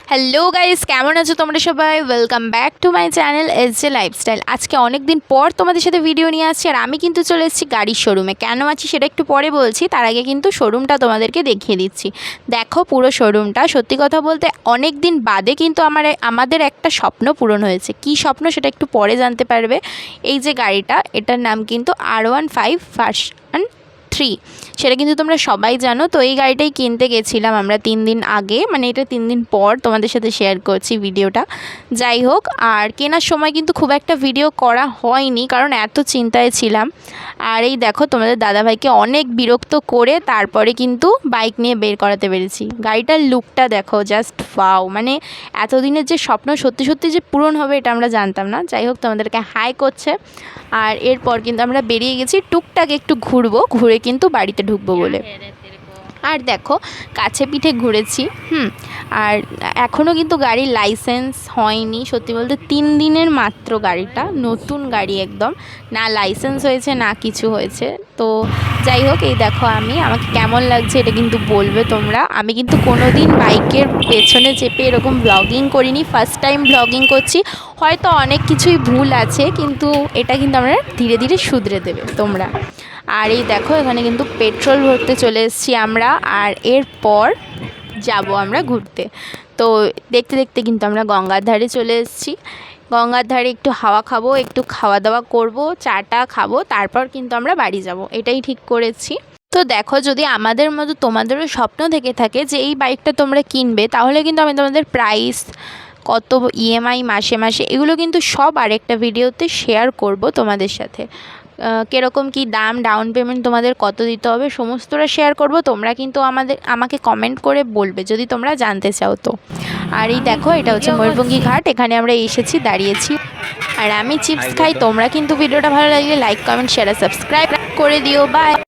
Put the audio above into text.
Hello guys, কেমন আছো তোমরা সবাই? Welcome back to my channel SJ lifestyle. আজকে অনেক দিন পর তোমাদের সাথে ভিডিও নিয়ে আসছি, আর আমি কিন্তু চলে এসেছি গাড়ির শোরুমে। কেন আছি সেটা একটু পরে বলছি, তার আগে কিন্তু শোরুমটা তোমাদেরকে দেখিয়ে দিচ্ছি। দেখো পুরো শোরুমটা। সত্যি কথা বলতে অনেক দিন বাদে কিন্তু আমাদের একটা স্বপ্ন পূরণ হয়েছে। কি স্বপ্ন সেটা একটু পরে জানতে পারবে। এই যে গাড়িটা, এটার নাম কিন্তু R15 ভার্সন 3, সেটা কিন্তু তোমরা সবাই জানো। তো এই গাড়িটাই কিনতে গেছিলাম আমরা 3 দিন আগে, মানে এটা 3 দিন পর তোমাদের সাথে শেয়ার করছি ভিডিওটা। যাই হোক, আর কেনার সময় কিন্তু খুব একটা ভিডিও করা হয়নি, কারণ এত চিন্তায় ছিলাম। আর এই দেখো, তোমাদের দাদাভাইকে অনেক বিরক্ত করে তারপরে কিন্তু বাইক নিয়ে বের করাতে পেরেছি। গাড়িটার লুকটা দেখো, জাস্ট ওয়াও। মানে এতদিনের যে স্বপ্ন সত্যি সত্যি যে পূরণ হবে এটা আমরা জানতাম না। যাই হোক, তোমাদেরকে হাই করছে। আর এরপর কিন্তু আমরা বেরিয়ে গেছি টুকটাক একটু ঘুরবো, ঘুরে কিন্তু বাড়িতে ঢুকবো বলে। আর দেখো, কাছে পিঠে ঘুরেছি। আর এখনও কিন্তু গাড়ির লাইসেন্স হয়নি। সত্যি বলতে 3 দিনের মাত্র গাড়িটা, নতুন গাড়ি একদম, না লাইসেন্স হয়েছে না কিছু হয়েছে। তো যাই হোক, এই দেখো আমাকে কেমন লাগছে এটা কিন্তু বলবে তোমরা। আমি কিন্তু কোনো দিন বাইকের পেছনে চেপে এরকম ব্লগিং করিনি, ফার্স্ট টাইম ব্লগিং করছি। হয়তো অনেক কিছুই ভুল আছে, কিন্তু এটা কিন্তু আমরা ধীরে ধীরে শুধরে দেবে তোমরা। আর এই দেখো, এখানে কিন্তু পেট্রোল ভরতে চলে এসেছি আমরা। আর এরপর যাব আমরা ঘুরতে। তো দেখতে দেখতে কিন্তু আমরা গঙ্গার ধারে চলে এসেছি। গঙ্গার ধারে একটু হাওয়া খাবো, একটু খাওয়া দাওয়া করব, চাটা খাবো, তারপর কিন্তু আমরা বাড়ি যাব, এটাই ঠিক করেছি। তো দেখো, যদি আমাদের মতো তোমাদেরও স্বপ্ন থেকে থাকে যে এই বাইকটা তোমরা কিনবে, তাহলে কিন্তু আমি তোমাদের প্রাইস, কত ইএমআই মাসে মাসে, এগুলো কিন্তু সব আরেকটা ভিডিওতে শেয়ার করব তোমাদের সাথে। কীরকম কী দাম, ডাউন পেমেন্ট তোমাদের কত দিতে হবে, সমস্তটা শেয়ার করব। তোমরা কিন্তু আমাকে কমেন্ট করে বলবে যদি তোমরা জানতে চাও তো। আর এই দেখো, এটা হচ্ছে ময়ূরভঙ্গি ঘাট, এখানে আমরা এসেছি, দাঁড়িয়েছি। আর আমি চিপস খাই। তোমরা কিন্তু ভিডিওটা ভালো লাগলে লাইক, কমেন্ট, শেয়ার আর সাবস্ক্রাইব করে দিও। বাই।